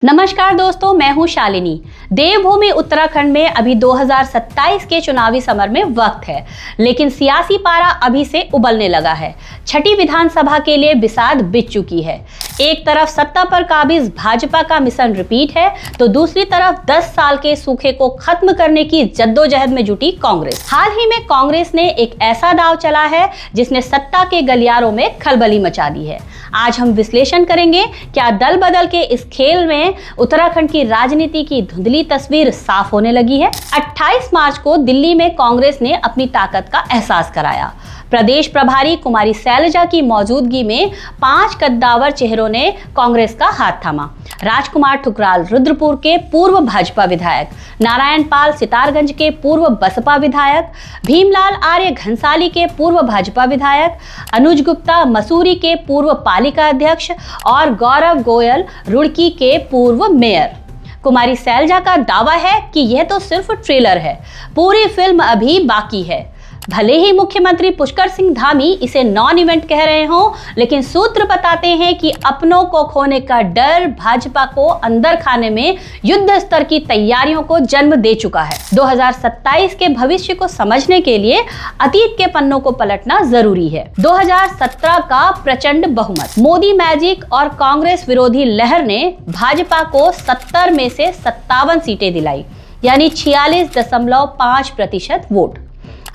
नमस्कार दोस्तों, मैं हूं शालिनी। देवभूमि उत्तराखंड में अभी 2027 के चुनावी समर में वक्त है, लेकिन सियासी पारा अभी से उबलने लगा है। छठी विधानसभा के लिए बिसात बिछ चुकी है। एक तरफ सत्ता पर काबिज भाजपा का मिशन रिपीट है, तो दूसरी तरफ 10 साल के सूखे को खत्म करने की जद्दोजहद में जुटी कांग्रेस। हाल ही में कांग्रेस ने एक ऐसा दांव चला है जिसने सत्ता के गलियारों में खलबली मचा दी है। आज हम विश्लेषण करेंगे, क्या दल बदल के इस खेल में उत्तराखंड की राजनीति की धुंधली तस्वीर साफ होने लगी है। 28 मार्च को दिल्ली में कांग्रेस ने अपनी ताकत का एहसास कराया। प्रदेश प्रभारी कुमारी शैलजा की मौजूदगी में 5 कद्दावर चेहरों ने कांग्रेस का हाथ थामा। राजकुमार ठुकराल रुद्रपुर के पूर्व भाजपा विधायक, नारायण पाल सितारगंज के पूर्व बसपा विधायक, भीमलाल आर्य घनसाली के पूर्व भाजपा विधायक, अनुज गुप्ता मसूरी के पूर्व पालिका अध्यक्ष और गौरव गोयल रुड़की के पूर्व मेयर। कुमारी शैलजा का दावा है कि यह तो सिर्फ ट्रेलर है, पूरी फिल्म अभी बाकी है। भले ही मुख्यमंत्री पुष्कर सिंह धामी इसे नॉन इवेंट कह रहे हों, लेकिन सूत्र बताते हैं कि अपनों को खोने का डर भाजपा को अंदर खाने में युद्ध स्तर की तैयारियों को जन्म दे चुका है। 2027 के भविष्य को समझने के लिए अतीत के पन्नों को पलटना जरूरी है। 2017 का प्रचंड बहुमत, मोदी मैजिक और कांग्रेस विरोधी लहर ने भाजपा को 70 में से 57 सीटें दिलाई, यानी 46.5% वोट।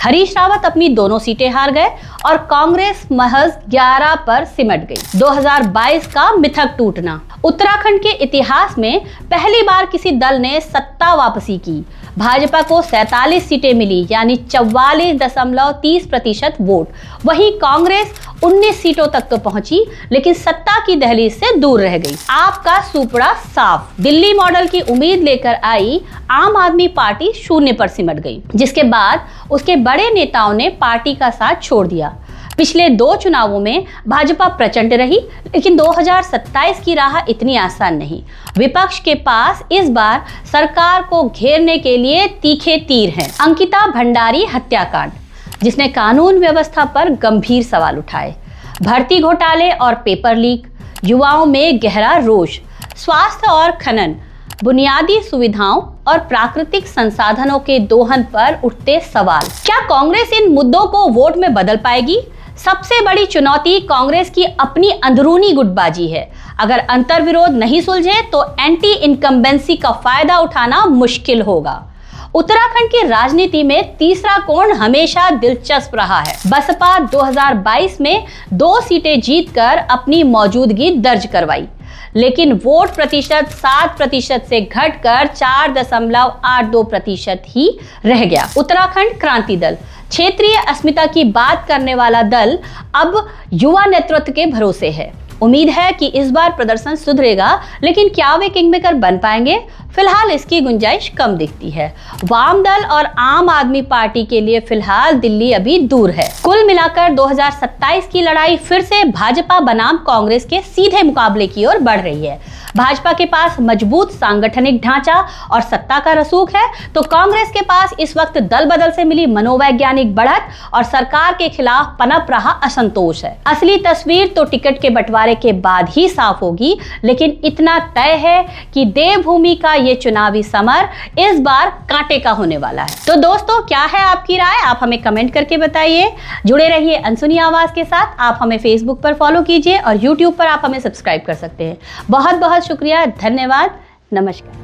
हरीश रावत अपनी दोनों सीटें हार गए और कांग्रेस महज 11 पर सिमट गई। 2022 का मिथक टूटना, उत्तराखंड के इतिहास में पहली बार किसी दल ने सत्ता वापसी की। भाजपा को 47 सीटें मिली, यानी 44.30% वोट। वहीं कांग्रेस 19 सीटों तक तो पहुंची, लेकिन सत्ता की दहलीज से दूर रह गई। आपका सुपड़ा साफ, दिल्ली मॉडल की उम्मीद लेकर आई आम आदमी पार्टी 0 पर सिमट गई, जिसके बाद उसके बड़े नेताओं ने पार्टी का साथ छोड़ दिया। पिछले 2 चुनावों में भाजपा प्रचंड रही, लेकिन 2027 की राह इतनी आसान नहीं। विपक्ष के पास इस बार सरकार को घेरने के लिए तीखे तीर हैं। अंकिता भंडारी हत्याकांड, जिसने कानून व्यवस्था पर गंभीर सवाल उठाए, भर्ती घोटाले और पेपर लीक, युवाओं में गहरा रोष, स्वास्थ्य और खनन, बुनियादी सुविधाओं और प्राकृतिक संसाधनों के दोहन पर उठते सवाल। क्या कांग्रेस इन मुद्दों को वोट में बदल पाएगी? सबसे बड़ी चुनौती कांग्रेस की अपनी अंदरूनी गुटबाजी है। अगर अंतर्विरोध नहीं सुलझे तो एंटी इनकम्बेंसी का फायदा उठाना मुश्किल होगा। उत्तराखंड की राजनीति में तीसरा कोण हमेशा दिलचस्प रहा है। बसपा 2022 में 2 सीटें जीतकर अपनी मौजूदगी दर्ज करवाई, लेकिन वोट प्रतिशत 7% से घटकर 4.82% ही रह गया। उत्तराखंड क्रांति दल, क्षेत्रीय अस्मिता की बात करने वाला दल, अब युवा नेतृत्व के भरोसे है। उम्मीद है कि इस बार प्रदर्शन सुधरेगा, लेकिन क्या वे किंगमेकर बन पाएंगे? फिलहाल इसकी गुंजाइश कम दिखती है। वाम दल और आम आदमी पार्टी के लिए फिलहाल दिल्ली अभी दूर है। कुल मिलाकर 2027 की लड़ाई फिर से भाजपा बनाम कांग्रेस के सीधे मुकाबले की ओर बढ़ रही है। भाजपा के पास मजबूत सांगठनिक ढांचा और सत्ता का रसूख है, तो कांग्रेस के पास इस वक्त दल बदल से मिली मनोवैज्ञानिक बढ़त और सरकार के खिलाफ पनप रहा असंतोष है। असली तस्वीर तो टिकट के बंटवारे के बाद ही साफ होगी, लेकिन इतना तय है कि देवभूमि का ये चुनावी समर इस बार कांटे का होने वाला है। तो दोस्तों, क्या है आपकी राय? आप हमें कमेंट करके बताइए। जुड़े रहिए अनसुनी आवाज के साथ। आप हमें फेसबुक पर फॉलो कीजिए और यूट्यूब पर आप हमें सब्सक्राइब कर सकते हैं। बहुत बहुत शुक्रिया, धन्यवाद, नमस्कार।